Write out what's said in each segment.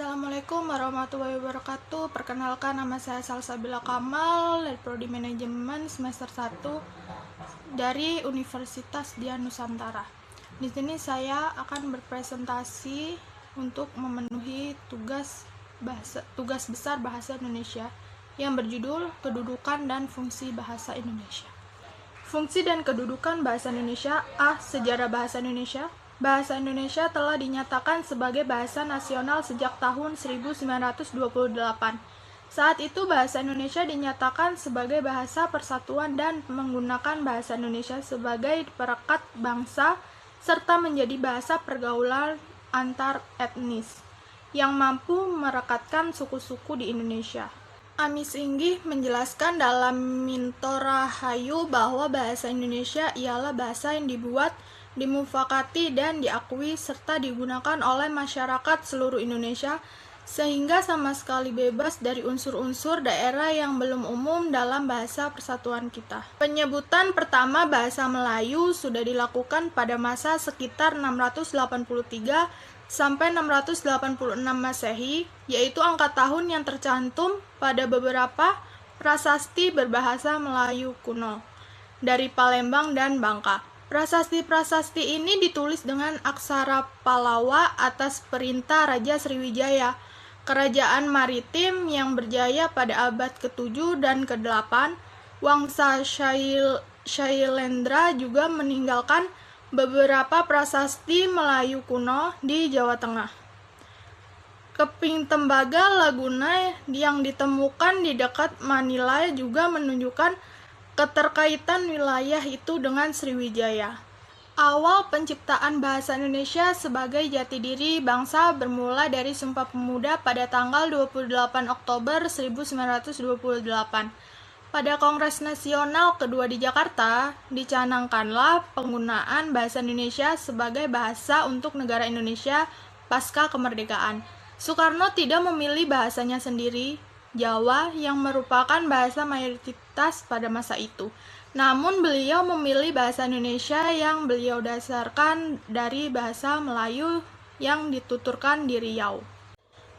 Assalamualaikum warahmatullahi wabarakatuh. Perkenalkan, nama saya Salsabila Kamal dari Prodi Manajemen semester 1 dari Universitas Dian Nusantara. Di sini saya akan berpresentasi untuk memenuhi tugas besar bahasa Indonesia yang berjudul Kedudukan dan Fungsi Bahasa Indonesia. Fungsi dan kedudukan bahasa Indonesia. Sejarah bahasa Indonesia. Bahasa Indonesia telah dinyatakan sebagai bahasa nasional sejak tahun 1928. Saat itu bahasa Indonesia dinyatakan sebagai bahasa persatuan dan menggunakan bahasa Indonesia sebagai perekat bangsa serta menjadi bahasa pergaulan antar etnis yang mampu merekatkan suku-suku di Indonesia. Ami Singgih menjelaskan dalam Minto Rahayu bahwa bahasa Indonesia ialah bahasa yang dibuat, dimufakati dan diakui serta digunakan oleh masyarakat seluruh Indonesia sehingga sama sekali bebas dari unsur-unsur daerah yang belum umum dalam bahasa persatuan kita. Penyebutan pertama bahasa Melayu sudah dilakukan pada masa sekitar 683 sampai 686 Masehi, yaitu angka tahun yang tercantum pada beberapa prasasti berbahasa Melayu kuno dari Palembang dan Bangka. Prasasti-prasasti ini ditulis dengan aksara Pallawa atas perintah Raja Sriwijaya, kerajaan maritim yang berjaya pada abad ke-7 dan ke-8. Wangsa Shailendra juga meninggalkan beberapa prasasti Melayu kuno di Jawa Tengah. Keping tembaga Laguna yang ditemukan di dekat Manila juga menunjukkan keterkaitan wilayah itu dengan Sriwijaya. Awal penciptaan bahasa Indonesia sebagai jati diri bangsa bermula dari Sumpah Pemuda pada tanggal 28 Oktober 1928. Pada Kongres Nasional kedua di Jakarta, dicanangkanlah penggunaan bahasa Indonesia sebagai bahasa untuk negara Indonesia pasca kemerdekaan. Soekarno tidak memilih bahasanya sendiri, Jawa, yang merupakan bahasa mayoritas pada masa itu. Namun beliau memilih bahasa Indonesia yang beliau dasarkan dari bahasa Melayu yang dituturkan di Riau.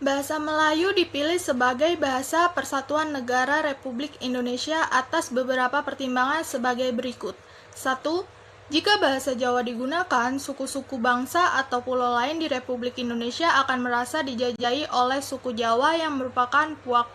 Bahasa Melayu dipilih sebagai bahasa Persatuan Negara Republik Indonesia atas beberapa pertimbangan sebagai berikut. 1. Jika bahasa Jawa digunakan, suku-suku bangsa atau pulau lain di Republik Indonesia akan merasa dijajahi oleh suku Jawa yang merupakan puak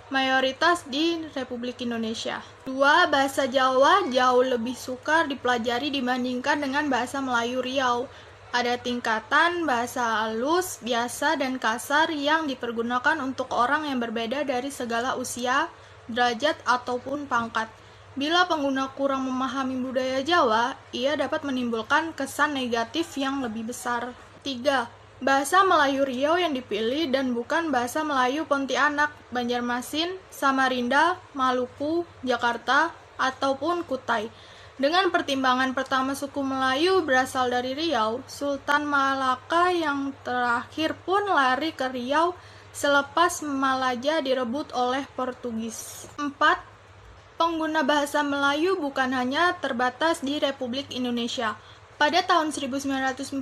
mayoritas di Republik Indonesia. 2. Bahasa Jawa jauh lebih sukar dipelajari dibandingkan dengan bahasa Melayu Riau. Ada tingkatan bahasa halus, biasa, dan kasar yang dipergunakan untuk orang yang berbeda dari segala usia, derajat, ataupun pangkat. Bila pengguna kurang memahami budaya Jawa, ia dapat menimbulkan kesan negatif yang lebih besar. 3. Bahasa Melayu Riau yang dipilih dan bukan bahasa Melayu Pontianak, Banjarmasin, Samarinda, Maluku, Jakarta, ataupun Kutai. Dengan pertimbangan pertama suku Melayu berasal dari Riau, Sultan Malaka yang terakhir pun lari ke Riau selepas Malaja direbut oleh Portugis. 4. Pengguna bahasa Melayu bukan hanya terbatas di Republik Indonesia. Pada tahun 1945,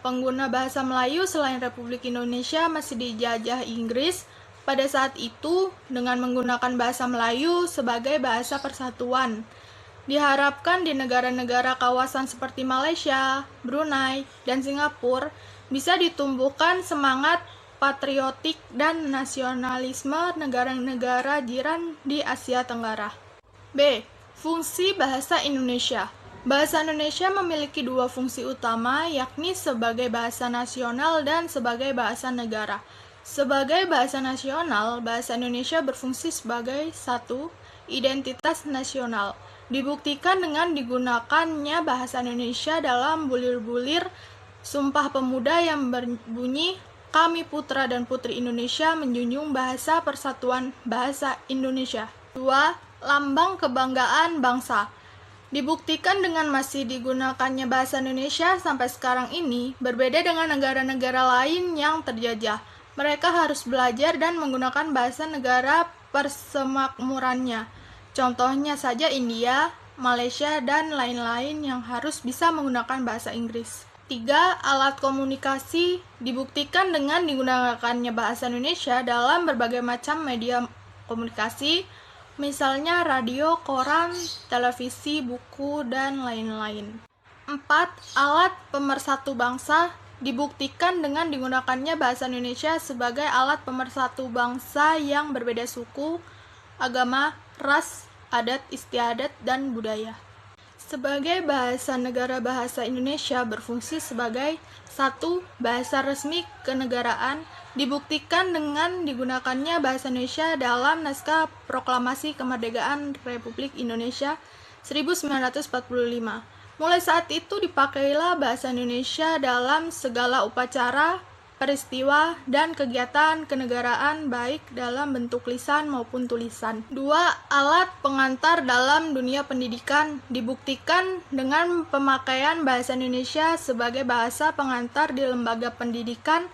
pengguna bahasa Melayu selain Republik Indonesia masih dijajah Inggris. Pada saat itu, dengan menggunakan bahasa Melayu sebagai bahasa persatuan, diharapkan di negara-negara kawasan seperti Malaysia, Brunei, dan Singapura bisa ditumbuhkan semangat patriotik dan nasionalisme negara-negara jiran di Asia Tenggara. B. Fungsi bahasa Indonesia. Bahasa Indonesia memiliki dua fungsi utama, yakni sebagai bahasa nasional dan sebagai bahasa negara. Sebagai bahasa nasional, bahasa Indonesia berfungsi sebagai 1. Identitas nasional. Dibuktikan dengan digunakannya bahasa Indonesia dalam bulir-bulir Sumpah Pemuda yang berbunyi, "Kami putra dan putri Indonesia menjunjung bahasa persatuan bahasa Indonesia." 2. Lambang kebanggaan bangsa. Dibuktikan dengan masih digunakannya bahasa Indonesia sampai sekarang ini, berbeda dengan negara-negara lain yang terjajah. Mereka harus belajar dan menggunakan bahasa negara persemakmurannya. Contohnya saja India, Malaysia, dan lain-lain yang harus bisa menggunakan bahasa Inggris. 3. Alat komunikasi dibuktikan dengan digunakannya bahasa Indonesia dalam berbagai macam media komunikasi, misalnya radio, koran, televisi, buku, dan lain-lain. 4. Alat pemersatu bangsa dibuktikan dengan digunakannya bahasa Indonesia sebagai alat pemersatu bangsa yang berbeda suku, agama, ras, adat istiadat, dan budaya. Sebagai bahasa negara, bahasa Indonesia berfungsi sebagai 1. Bahasa resmi kenegaraan, dibuktikan dengan digunakannya bahasa Indonesia dalam naskah Proklamasi Kemerdekaan Republik Indonesia 1945. Mulai saat itu dipakailah bahasa Indonesia dalam segala upacara, peristiwa, dan kegiatan kenegaraan baik dalam bentuk lisan maupun tulisan. 2. Alat pengantar dalam dunia pendidikan dibuktikan dengan pemakaian bahasa Indonesia sebagai bahasa pengantar di lembaga pendidikan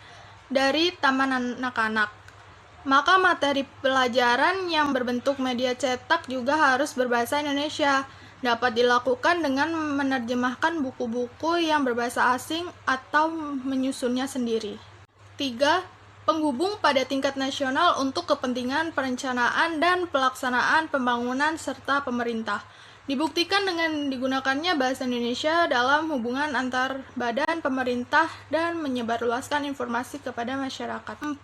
dari taman anak-anak. Maka materi pelajaran yang berbentuk media cetak juga harus berbahasa Indonesia. Dapat dilakukan dengan menerjemahkan buku-buku yang berbahasa asing atau menyusunnya sendiri. 3. Penghubung pada tingkat nasional untuk kepentingan perencanaan dan pelaksanaan pembangunan serta pemerintah. Dibuktikan dengan digunakannya bahasa Indonesia dalam hubungan antar badan pemerintah dan menyebarluaskan informasi kepada masyarakat. 4.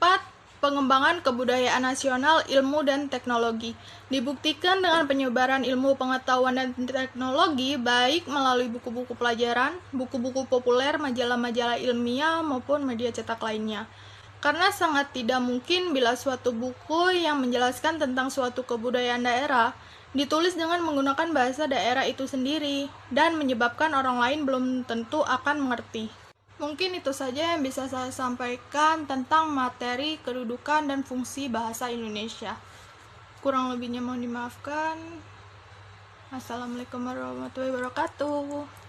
Pengembangan kebudayaan nasional, ilmu, dan teknologi. Dibuktikan dengan penyebaran ilmu, pengetahuan, dan teknologi baik melalui buku-buku pelajaran, buku-buku populer, majalah-majalah ilmiah, maupun media cetak lainnya. Karena sangat tidak mungkin bila suatu buku yang menjelaskan tentang suatu kebudayaan daerah ditulis dengan menggunakan bahasa daerah itu sendiri dan menyebabkan orang lain belum tentu akan mengerti. Mungkin itu saja yang bisa saya sampaikan tentang materi kedudukan dan fungsi bahasa Indonesia. Kurang lebihnya mohon dimaafkan. Assalamualaikum warahmatullahi wabarakatuh.